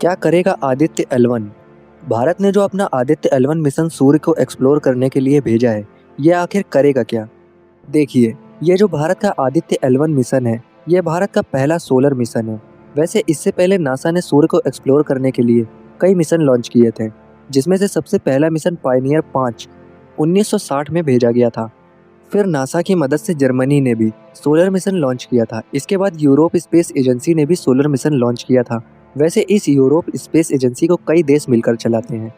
क्या करेगा आदित्य L1? भारत ने जो अपना आदित्य L1 मिशन सूर्य को एक्सप्लोर करने के लिए भेजा है, ये आखिर करेगा क्या? देखिए, ये जो भारत का आदित्य L1 मिशन है, ये भारत का पहला सोलर मिशन है। वैसे इससे पहले नासा ने सूर्य को एक्सप्लोर करने के लिए कई मिशन लॉन्च किए थे, जिसमें से सबसे पहला मिशन पायनियर 5 1960 में भेजा गया था। फिर नासा की मदद से जर्मनी ने भी सोलर मिशन लॉन्च किया था। इसके बाद यूरोप स्पेस एजेंसी ने भी सोलर मिशन लॉन्च किया था। वैसे इस यूरोप स्पेस एजेंसी को कई देश मिलकर चलाते हैं।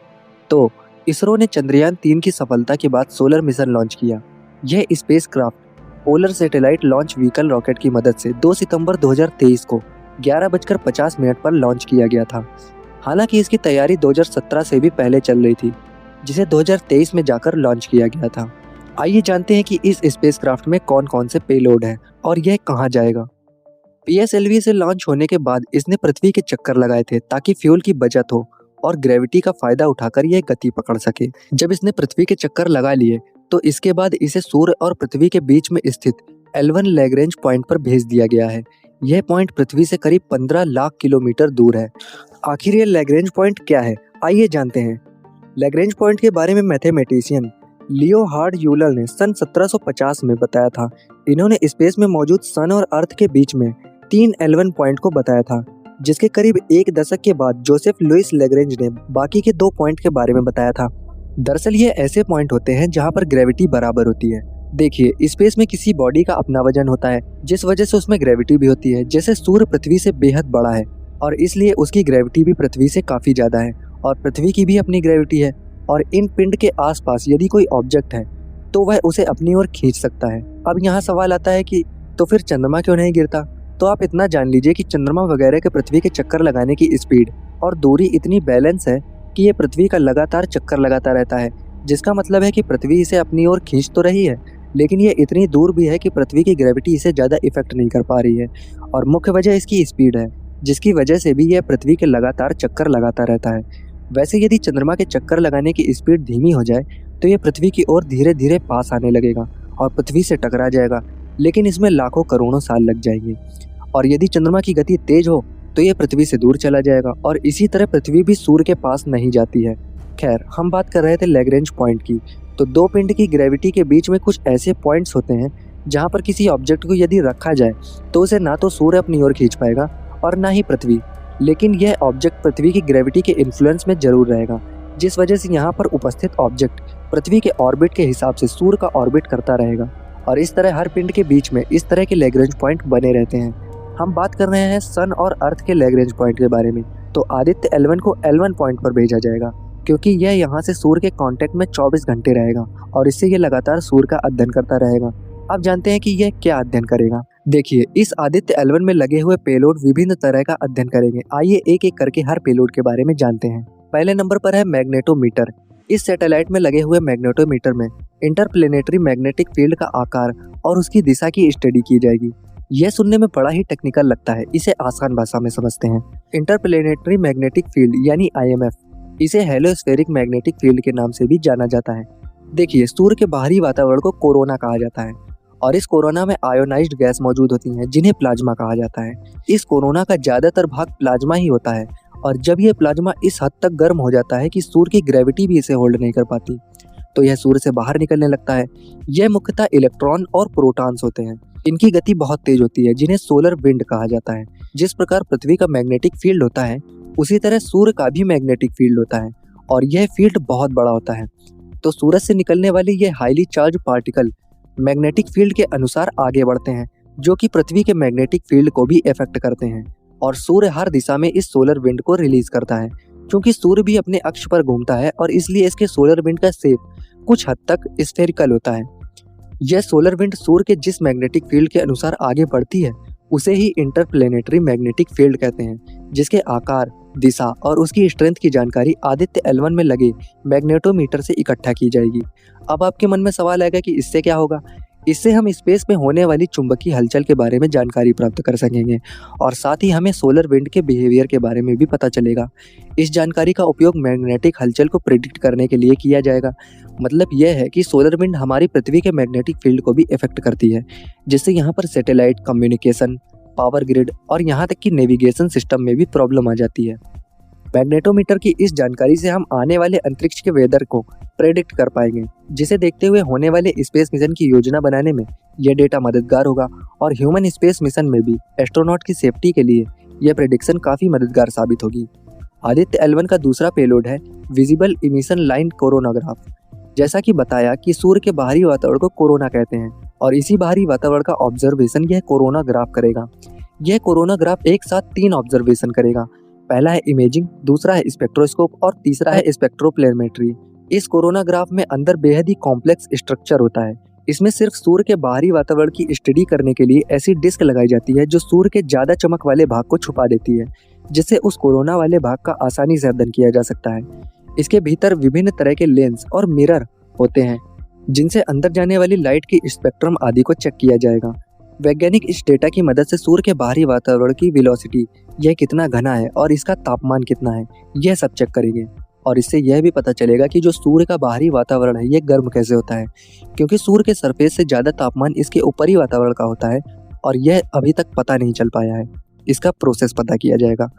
तो इसरो ने चंद्रयान 3 की सफलता के बाद सोलर मिशन लॉन्च किया। यह spacecraft polar satellite launch vehicle rocket की मदद से 2 सितंबर 2023 को 11:50 पर लॉन्च किया गया था। हालांकि इसकी तैयारी 2017 से भी पहले चल रही थी, जिसे 2023 में जाकर लॉन्च किया गया था। आइए जानते हैं कि इस स्पेसक्राफ्ट में कौन कौन से पेलोड हैं और यह कहां जाएगा। PSLV से लॉन्च होने के बाद इसने पृथ्वी के चक्कर लगाए थे ताकि फ्यूल की बचत हो और ग्रेविटी का फायदा उठाकर यह गति पकड़ सके। जब इसने पृथ्वी के चक्कर लगा लिए तो इसके बाद इसे सूर्य और पृथ्वी के बीच में स्थित L1 लैग्रेंज पॉइंट पर भेज दिया गया है। यह पॉइंट पृथ्वी से करीब 15 लाख किलोमीटर दूर है। आखिर यह लैग्रेंज पॉइंट क्या है, आइए जानते हैं। लैग्रेंज पॉइंट के बारे में मैथमेटिशियन लियोहार्ड यूलर ने सन 1750 में बताया था। इन्होंने स्पेस में मौजूद सन और अर्थ के बीच में 3 L1 पॉइंट को बताया था, जिसके करीब एक दशक के बाद जोसेफ लुइस लैग्रेंज ने बाकी के 2 पॉइंट के बारे में बताया था। दरअसल ये ऐसे पॉइंट होते हैं जहां पर ग्रेविटी बराबर होती है। देखिए, स्पेस में किसी बॉडी का अपना वजन होता है, जिस वजह से उसमें ग्रेविटी भी होती है। जैसे सूर्य पृथ्वी से बेहद बड़ा है और इसलिए उसकी ग्रेविटी भी पृथ्वी से काफी ज्यादा है, और पृथ्वी की भी अपनी ग्रेविटी है। और इन पिंड के आसपास यदि कोई ऑब्जेक्ट है तो वह उसे अपनी ओर खींच सकता है। अब यहाँ सवाल आता है कि तो फिर चंद्रमा क्यों नहीं गिरता? तो आप इतना जान लीजिए कि चंद्रमा वगैरह के पृथ्वी के चक्कर लगाने की स्पीड और दूरी इतनी बैलेंस है कि ये पृथ्वी का लगातार चक्कर लगाता रहता है, जिसका मतलब है कि पृथ्वी इसे अपनी ओर खींच तो रही है, लेकिन ये इतनी दूर भी है कि पृथ्वी की ग्रेविटी इसे ज़्यादा इफेक्ट नहीं कर पा रही है। और मुख्य वजह इसकी स्पीड है, जिसकी वजह से भी यह पृथ्वी के लगातार चक्कर लगाता रहता है। वैसे यदि चंद्रमा के चक्कर लगाने की स्पीड धीमी हो जाए तो यह पृथ्वी की ओर धीरे धीरे पास आने लगेगा और पृथ्वी से टकरा जाएगा, लेकिन इसमें लाखों करोड़ों साल लग जाएंगे। और यदि चंद्रमा की गति तेज हो तो यह पृथ्वी से दूर चला जाएगा, और इसी तरह पृथ्वी भी सूर्य के पास नहीं जाती है। खैर, हम बात कर रहे थे लैग्रेंज पॉइंट की। तो 2 पिंड की ग्रेविटी के बीच में कुछ ऐसे पॉइंट्स होते हैं जहाँ पर किसी ऑब्जेक्ट को यदि रखा जाए तो उसे ना तो सूर्य अपनी ओर खींच पाएगा और ना ही पृथ्वी, लेकिन यह ऑब्जेक्ट पृथ्वी की ग्रेविटी के इन्फ्लुएंस में जरूर रहेगा, जिस वजह से यहाँ पर उपस्थित ऑब्जेक्ट पृथ्वी के ऑर्बिट के हिसाब से सूर्य का ऑर्बिट करता रहेगा। और इस तरह हर पिंड के बीच में इस तरह के लैग्रेंज पॉइंट बने रहते हैं। हम बात कर रहे हैं सन और अर्थ के लैग्रेंज पॉइंट के बारे में। तो आदित्य L1 को L1 पॉइंट पर भेजा जाएगा, क्योंकि यह यहाँ से सूर्य के कांटेक्ट में 24 घंटे रहेगा और इससे यह लगातार सूर्य का अध्ययन करता रहेगा। अब जानते हैं कि यह क्या अध्ययन करेगा। देखिए, इस आदित्य L1 में लगे हुए पेलोड विभिन्न तरह का अध्ययन करेंगे। आइए एक एक करके हर पेलोड के बारे में जानते हैं। पहले नंबर पर है मैग्नेटोमीटर। इस सैटेलाइट में लगे हुए मैग्नेटोमीटर में इंटरप्लेनेटरी मैग्नेटिक फील्ड का आकार और उसकी दिशा की स्टडी की जाएगी। यह सुनने में बड़ा ही टेक्निकल लगता है, इसे आसान भाषा में समझते हैं। इंटरप्लेनेटरी मैग्नेटिक फील्ड यानी IMF, इसे हेलियोस्फेरिक मैग्नेटिक फील्ड के नाम से भी जाना जाता है। देखिए, सूर्य के बाहरी वातावरण को कोरोना कहा जाता है और इस कोरोना में आयोनाइज्ड गैस मौजूद होती हैं, जिन्हें प्लाज्मा कहा जाता है। इस कोरोना का ज्यादातर भाग प्लाज्मा ही होता है, और जब यह प्लाज्मा इस हद तक गर्म हो जाता है कि सूर्य की ग्रेविटी भी इसे होल्ड नहीं कर पाती, तो यह सूर्य से बाहर निकलने लगता है। यह मुख्यतः इलेक्ट्रॉन और प्रोटॉन्स होते हैं। इनकी गति बहुत तेज होती है, जिन्हें सोलर विंड कहा जाता है। जिस प्रकार पृथ्वी का मैग्नेटिक फील्ड होता है, उसी तरह सूर्य का भी मैग्नेटिक फील्ड होता है, और यह फील्ड बहुत बड़ा होता है। तो सूरज से निकलने वाले ये highly charge particle magnetic field के अनुसार आगे बढ़ते हैं, जो कि पृथ्वी के मैग्नेटिक फील्ड को भी इफेक्ट करते हैं। और सूर्य हर दिशा में इस सोलर विंड को रिलीज करता है, क्योंकि सूर्य भी अपने अक्ष पर घूमता है और इसलिए इसके सोलर विंड का शेप कुछ हद तक स्फेरिकल होता है। यह सोलर विंड सूर्य के जिस मैग्नेटिक फील्ड के अनुसार आगे बढ़ती है, उसे ही इंटरप्लेनेटरी मैग्नेटिक फील्ड कहते हैं, जिसके आकार, दिशा और उसकी स्ट्रेंथ की जानकारी आदित्य L1 में लगे मैग्नेटोमीटर से इकट्ठा की जाएगी। अब आपके मन में सवाल आएगा कि इससे क्या होगा। इससे हम स्पेस में होने वाली चुंबकीय हलचल के बारे में जानकारी प्राप्त कर सकेंगे, और साथ ही हमें सोलर विंड के बिहेवियर के बारे में भी पता चलेगा। इस जानकारी का उपयोग मैग्नेटिक हलचल को प्रिडिक्ट करने के लिए किया जाएगा। मतलब यह है कि सोलर विंड हमारी पृथ्वी के मैग्नेटिक फील्ड को भी इफेक्ट करती है, जिससे यहाँ पर सैटेलाइट कम्युनिकेशन, पावर ग्रिड और यहाँ तक कि नेविगेशन सिस्टम में भी प्रॉब्लम आ जाती है। मैग्नेटोमीटर की इस जानकारी से हम आने वाले अंतरिक्ष के वेदर को प्रेडिक्ट कर पाएंगे, जिसे देखते हुए होने वाले स्पेस मिशन की योजना बनाने में यह डेटा मददगार होगा। और ह्यूमन स्पेस मिशन में भी एस्ट्रोनॉट की सेफ्टी के लिए यह प्रेडिक्शन काफी मददगार साबित होगी। आदित्य L1 का दूसरा पेलोड है विजिबल इमिशन लाइन कोरोनाग्राफ। जैसा कि बताया कि सूर्य के बाहरी वातावरण को कोरोना कहते हैं और इसी बाहरी वातावरण का ऑब्जर्वेशन यह कोरोनाग्राफ करेगा। यह कोरोनाग्राफ एक साथ 3 ऑब्जर्वेशन करेगा। पहला है इमेजिंग, दूसरा है स्पेक्ट्रोस्कोप और तीसरा है स्पेक्ट्रोप्लेरिमेट्री। इस कोरोनाग्राफ में अंदर बेहद ही कॉम्प्लेक्स स्ट्रक्चर होता है। इसमें सिर्फ सूर्य के बाहरी वातावरण की स्टडी करने के लिए ऐसी डिस्क लगाई जाती है जो सूर्य के ज्यादा चमक वाले भाग को छुपा देती है, जिससे उस कोरोना वाले भाग का आसानी से अध्ययन किया जा सकता है। इसके भीतर विभिन्न तरह के लेंस और मिरर होते हैं, जिनसे अंदर जाने वाली लाइट की स्पेक्ट्रम आदि को चेक किया जाएगा। वैज्ञानिक इस डेटा की मदद से सूर्य के बाहरी वातावरण की वेलोसिटी, यह कितना घना है और इसका तापमान कितना है, यह सब चेक करेंगे। और इससे यह भी पता चलेगा कि जो सूर्य का बाहरी वातावरण है यह गर्म कैसे होता है, क्योंकि सूर्य के सरफेस से ज़्यादा तापमान इसके ऊपरी वातावरण का होता है और यह अभी तक पता नहीं चल पाया है। इसका प्रोसेस पता किया जाएगा।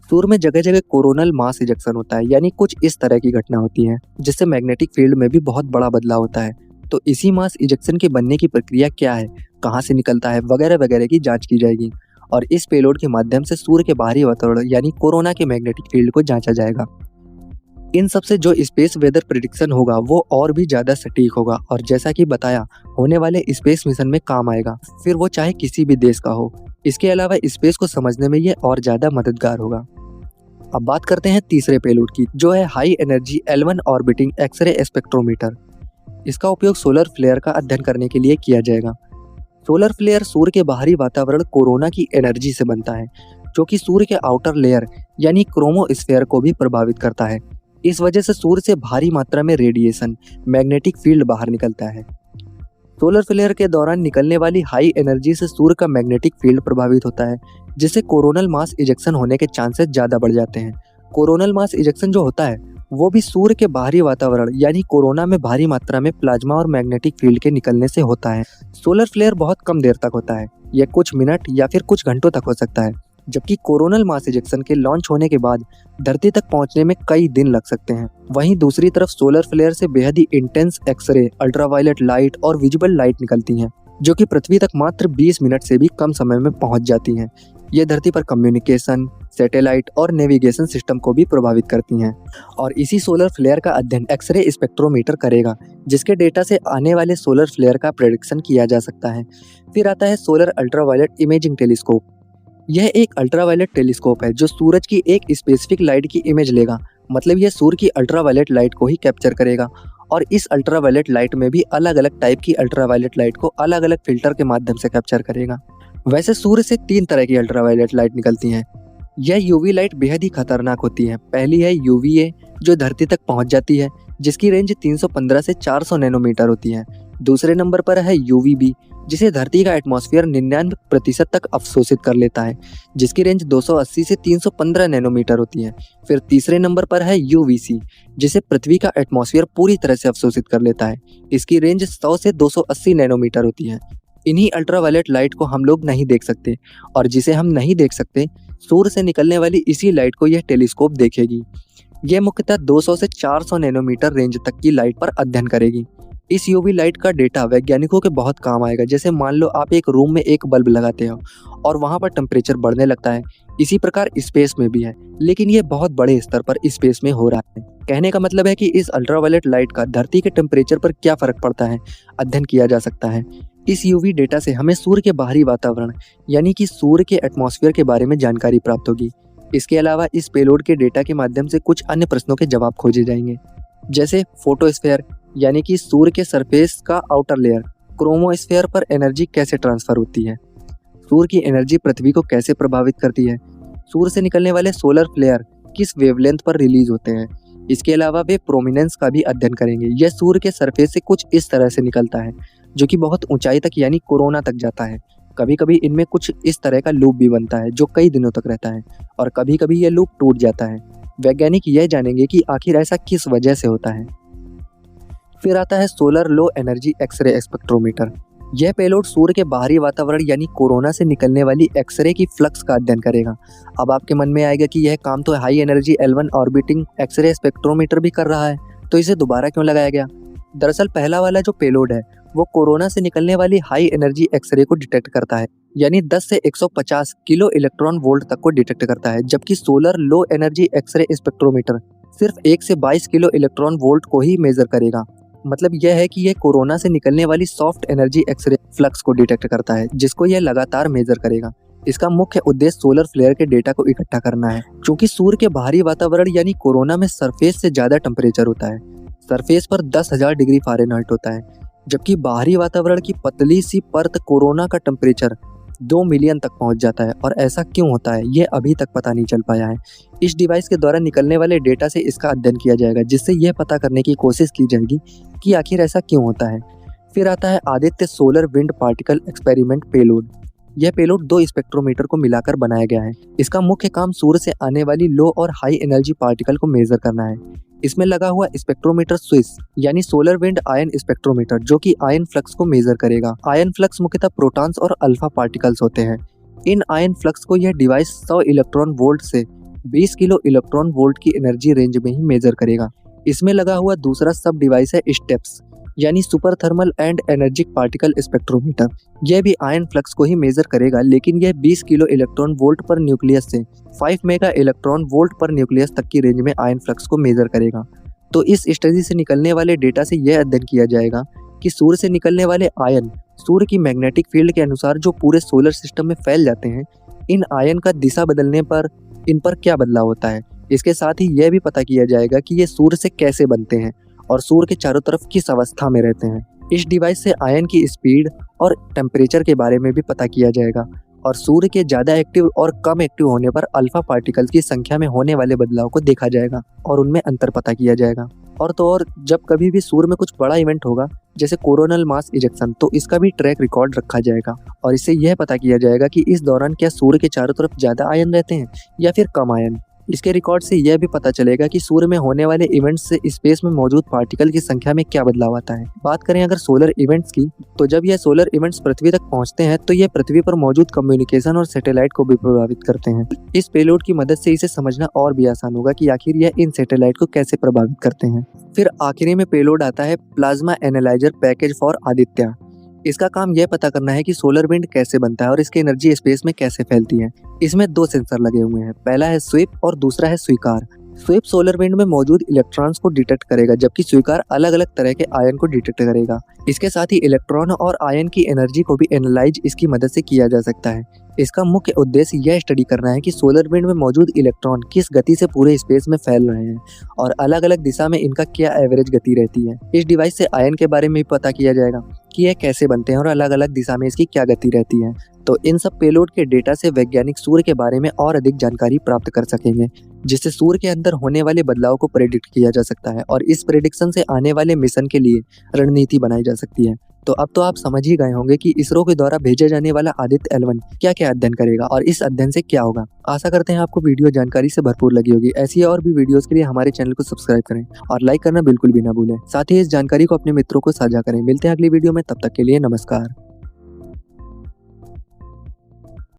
सूर्य में जगह जगह कोरोनल मास इजेक्शन होता है, यानी कुछ इस तरह की घटना होती है जिससे मैग्नेटिक फील्ड में भी बहुत बड़ा बदलाव होता है। तो इसी मास इजेक्शन के बनने की प्रक्रिया क्या है, कहाँ से निकलता है, वगैरह वगैरह की जांच की जाएगी और इस पेलोड के माध्यम से सूर्य के बाहरी वातावरण यानी कोरोना के मैग्नेटिक फील्ड को जांचा जाएगा। इन सब से जो स्पेस वेदर प्रेडिक्शन होगा वो और भी ज़्यादा सटीक होगा और जैसा कि बताया होने वाले स्पेस मिशन में काम आएगा, फिर वो चाहे किसी भी देश का हो। इसके अलावा स्पेस को समझने में ये और ज़्यादा मददगार होगा। अब बात करते हैं तीसरे पेलोड की, जो है high energy L1 orbiting x-ray spectrometer. इसका उपयोग सोलर फ्लेयर का अध्ययन करने के लिए किया जाएगा। सोलर फ्लेयर सूर्य के बाहरी वातावरण कोरोना की एनर्जी से बनता है, जो कि सूर्य के आउटर लेयर यानी क्रोमोस्फेयर को भी प्रभावित करता है। इस वजह से सूर्य से भारी मात्रा में रेडिएशन, मैग्नेटिक फील्ड बाहर निकलता है। सोलर फ्लेयर के दौरान निकलने वाली हाई एनर्जी से सूर्य का मैग्नेटिक फील्ड प्रभावित होता है, जिससे कोरोनल मास इजेक्शन होने के चांसेस ज़्यादा बढ़ जाते हैं। कोरोनल मास इजेक्शन जो होता है वो भी सूर्य के बाहरी वातावरण यानी कोरोना में भारी मात्रा में प्लाज्मा और मैग्नेटिक फील्ड के निकलने से होता है। सोलर फ्लेयर बहुत कम देर तक होता है, यह कुछ मिनट या फिर कुछ घंटों तक हो सकता है, जबकि कोरोनल मास इजेक्शन के लॉन्च होने के बाद धरती तक पहुंचने में कई दिन लग सकते हैं। वहीं दूसरी तरफ सोलर फ्लेयर से बेहद ही इंटेंस एक्सरे, अल्ट्रावायलेट लाइट और विजिबल लाइट निकलती हैं, जो कि पृथ्वी तक मात्र 20 मिनट से भी कम समय में पहुंच जाती हैं। ये धरती पर कम्युनिकेशन, सैटेलाइट और नेविगेशन सिस्टम को भी प्रभावित करती हैं। और इसी सोलर फ्लेयर का अध्ययन एक्सरे स्पेक्ट्रोमीटर करेगा, जिसके डेटा से आने वाले सोलर फ्लेयर का प्रेडिक्शन किया जा सकता है। फिर आता है सोलर अल्ट्रावायलेट इमेजिंग टेलीस्कोप। यह एक अल्ट्रावायलेट टेलीस्कोप है जो सूरज की एक स्पेसिफिक लाइट की इमेज लेगा, मतलब यह सूर्य की अल्ट्रावायलेट लाइट को ही कैप्चर करेगा और इस अल्ट्रावायलेट लाइट में भी अलग अलग टाइप की अल्ट्रावायलेट लाइट को अलग अलग फिल्टर के माध्यम से कैप्चर करेगा। वैसे सूर्य से 3 तरह की अल्ट्रावायलेट लाइट निकलती हैं। यह यूवी लाइट बेहद ही खतरनाक होती है। पहली है यूवीए, जो धरती तक पहुंच जाती है, जिसकी रेंज 315 से 400 नैनोमीटर होती है। दूसरे नंबर पर है यूवीबी, जिसे धरती का एटमॉस्फेयर 99% तक अवशोषित कर लेता है, जिसकी रेंज 280 से 315 नैनोमीटर होती है। फिर तीसरे नंबर पर है यूवीसी, जिसे पृथ्वी का एटमॉस्फेयर पूरी तरह से अवशोषित कर लेता है। इसकी रेंज 100 से 280 नैनोमीटर होती है। इन्हीं अल्ट्रावायलेट लाइट को हम लोग नहीं देख सकते और जिसे हम नहीं देख सकते, सूर्य से निकलने वाली इसी लाइट को यह टेलीस्कोप देखेगी। यह मुख्यतः 200 से 400 नैनोमीटर रेंज तक की लाइट पर अध्ययन करेगी। इस यूवी लाइट का डेटा वैज्ञानिकों के बहुत काम आएगा। जैसे मान लो आप एक रूम में एक बल्ब लगाते हो और वहाँ पर टेम्परेचर बढ़ने लगता है, इसी प्रकार स्पेस में भी है, लेकिन ये बहुत बड़े स्तर पर स्पेस में हो रहा है। कहने का मतलब है कि इस अल्ट्रावायलेट लाइट का धरती के टेम्परेचर पर क्या फर्क पड़ता है, अध्ययन किया जा सकता है। इस यूवी डेटा से हमें सूर्य के बाहरी वातावरण यानी कि सूर्य के एटमॉस्फेयर के बारे में जानकारी प्राप्त होगी। इसके अलावा इस पेलोड के डेटा के माध्यम से कुछ अन्य प्रश्नों के जवाब खोजे जाएंगे, जैसे फोटोस्फेयर यानी कि सूर्य के सरफेस का आउटर लेयर, क्रोमोस्फेयर पर एनर्जी कैसे ट्रांसफर होती है, सूर्य की एनर्जी पृथ्वी को कैसे प्रभावित करती है, सूर्य से निकलने वाले सोलर फ्लेयर किस वेवलेंथ पर रिलीज होते हैं। इसके अलावा वे प्रोमिनेंस का भी अध्ययन करेंगे। यह सूर्य के सरफेस से कुछ इस तरह से निकलता है, जो कि बहुत ऊंचाई तक यानी कोरोना तक जाता है। कभी कभी इनमें कुछ इस तरह का लूप भी बनता है जो कई दिनों तक रहता है और कभी कभी यह लूप टूट जाता है। वैज्ञानिक यह जानेंगे कि आखिर ऐसा किस वजह से होता है। फिर आता है solar low energy x-ray spectrometer. यह पेलोड सूर्य के बाहरी वातावरण यानी कोरोना से निकलने वाली एक्सरे की फ्लक्स का अध्ययन करेगा। अब आपके मन में आएगा कि यह काम तो high energy L1 orbiting x-ray spectrometer भी कर रहा है, तो इसे दोबारा क्यों लगाया गया? दरअसल पहला वाला जो पेलोड है वो कोरोना से निकलने वाली हाई एनर्जी एक्सरे को डिटेक्ट करता है, यानी 10 से 150 किलो इलेक्ट्रॉन वोल्ट तक को डिटेक्ट करता है, जबकि solar low energy x-ray spectrometer सिर्फ 1 से 22 किलो इलेक्ट्रॉन वोल्ट को ही मेजर करेगा। मतलब यह है कि यह कोरोना से निकलने वाली सॉफ्ट एनर्जी एक्सरे फ्लक्स को डिटेक्ट करता है, जिसको यह लगातार मेजर करेगा। इसका मुख्य उद्देश्य सोलर फ्लेयर के डेटा को इकट्ठा करना है। क्योंकि सूर्य के बाहरी वातावरण यानी कोरोना में सरफेस से ज्यादा टेम्परेचर होता है, सरफेस पर 10,000 डिग्री फ़ारेनहाइट होता है, जबकि बाहरी वातावरण की पतली सी परत कोरोना का टेम्परेचर 2 मिलियन तक पहुंच जाता है। और ऐसा क्यों होता है ये अभी तक पता नहीं चल पाया है। इस डिवाइस के द्वारा निकलने वाले डेटा से इसका अध्ययन किया जाएगा, जिससे यह पता करने की कोशिश की जाएगी कि आखिर ऐसा क्यों होता है। फिर आता है Aditya solar wind particle experiment payload. यह पेलोड 2 स्पेक्ट्रोमीटर को मिलाकर बनाया गया है। इसका मुख्य काम सूर्य से आने वाली लो और हाई एनर्जी पार्टिकल को मेजर करना है। इसमें लगा हुआ स्पेक्ट्रोमीटर स्विस यानी सोलर विंड आयन स्पेक्ट्रोमीटर, जो कि आयन फ्लक्स को मेजर करेगा। आयन फ्लक्स मुख्यतः प्रोटॉन्स और अल्फा पार्टिकल्स होते हैं। इन आयन फ्लक्स को यह डिवाइस 100 इलेक्ट्रॉन वोल्ट से 20 किलो इलेक्ट्रॉन वोल्ट की एनर्जी रेंज में ही मेजर करेगा। इसमें लगा हुआ दूसरा सब डिवाइस है स्टेप्स यानी super thermal and energic particle spectrometer. यह भी आयन फ्लक्स को ही मेजर करेगा, लेकिन यह 20 किलो इलेक्ट्रॉन वोल्ट पर न्यूक्लियस से 5 मेगा इलेक्ट्रॉन वोल्ट पर न्यूक्लियस तक की रेंज में आयन फ्लक्स को मेजर करेगा। तो इस स्टडी से निकलने वाले डेटा से यह अध्ययन किया जाएगा कि सूर्य से निकलने वाले आयन सूर्य की मैग्नेटिक फील्ड के अनुसार जो पूरे सोलर सिस्टम में फैल जाते हैं, इन आयन का दिशा बदलने पर इन पर क्या बदलाव होता है। इसके साथ ही यह भी पता किया जाएगा कि ये सूर्य से कैसे बनते हैं और सूर्य के चारों तरफ किस अवस्था में रहते हैं। इस डिवाइस से आयन की स्पीड और टेम्परेचर के बारे में भी पता किया जाएगा और सूर्य के ज़्यादा एक्टिव और कम एक्टिव होने पर अल्फा पार्टिकल्स की संख्या में होने वाले बदलाव को देखा जाएगा और उनमें अंतर पता किया जाएगा। और तो और जब कभी भी सूर्य में कुछ बड़ा इवेंट होगा जैसे कोरोनल मास इजेक्शन, तो इसका भी ट्रैक रिकॉर्ड रखा जाएगा और इससे यह पता किया जाएगा कि इस दौरान क्या सूर्य के चारों तरफ ज़्यादा आयन रहते हैं या फिर कम आयन। इसके रिकॉर्ड से यह भी पता चलेगा कि सूर्य में होने वाले इवेंट्स से स्पेस में मौजूद पार्टिकल की संख्या में क्या बदलाव आता है। बात करें अगर सोलर इवेंट्स की, तो जब यह सोलर इवेंट्स पृथ्वी तक पहुंचते हैं तो यह पृथ्वी पर मौजूद कम्युनिकेशन और सैटेलाइट को भी प्रभावित करते हैं। इस पेलोड की मदद से इसे समझना और भी आसान होगा कि आखिर यह इन सैटेलाइट को कैसे प्रभावित करते हैं। फिर आखिरी में पेलोड आता है plasma analyser package for Aditya. इसका काम यह पता करना है कि सोलर विंड कैसे बनता है और इसकी एनर्जी स्पेस में कैसे फैलती है। इसमें 2 सेंसर लगे हुए हैं, पहला है स्वीप और दूसरा है स्वीकार। स्वीप सोलर विंड में मौजूद इलेक्ट्रॉन्स को डिटेक्ट करेगा, जबकि स्वीकार अलग अलग तरह के आयन को डिटेक्ट करेगा। इसके साथ ही इलेक्ट्रॉन और आयन की एनर्जी को भी एनालाइज इसकी मदद से किया जा सकता है। इसका मुख्य उद्देश्य यह स्टडी करना है कि सोलर विंड में मौजूद इलेक्ट्रॉन किस गति से पूरे स्पेस में फैल रहे हैं और अलग अलग दिशा में इनका क्या एवरेज गति रहती है। इस डिवाइस से आयन के बारे में भी पता किया जाएगा कि यह कैसे बनते हैं और अलग अलग दिशा में इसकी क्या गति रहती है। तो इन सब पेलोड के डेटा से वैज्ञानिक सूर्य के बारे में और अधिक जानकारी प्राप्त कर सकेंगे, जिससे सूर्य के अंदर होने वाले बदलाव को प्रेडिक्ट किया जा सकता है और इस प्रेडिक्शन से आने वाले मिशन के लिए रणनीति बनाई जा सकती है। तो अब तो आप समझ ही गए होंगे कि इसरो के द्वारा भेजा जाने वाला आदित्य L1 क्या क्या अध्ययन करेगा और इस अध्ययन से क्या होगा। आशा करते हैं आपको वीडियो जानकारी से भरपूर लगी होगी। ऐसी और भी वीडियोस के लिए हमारे चैनल को सब्सक्राइब करें और लाइक करना बिल्कुल भी ना भूलें। साथ ही इस जानकारी को अपने मित्रों को साझा करें। मिलते हैं अगली वीडियो में, तब तक के लिए नमस्कार।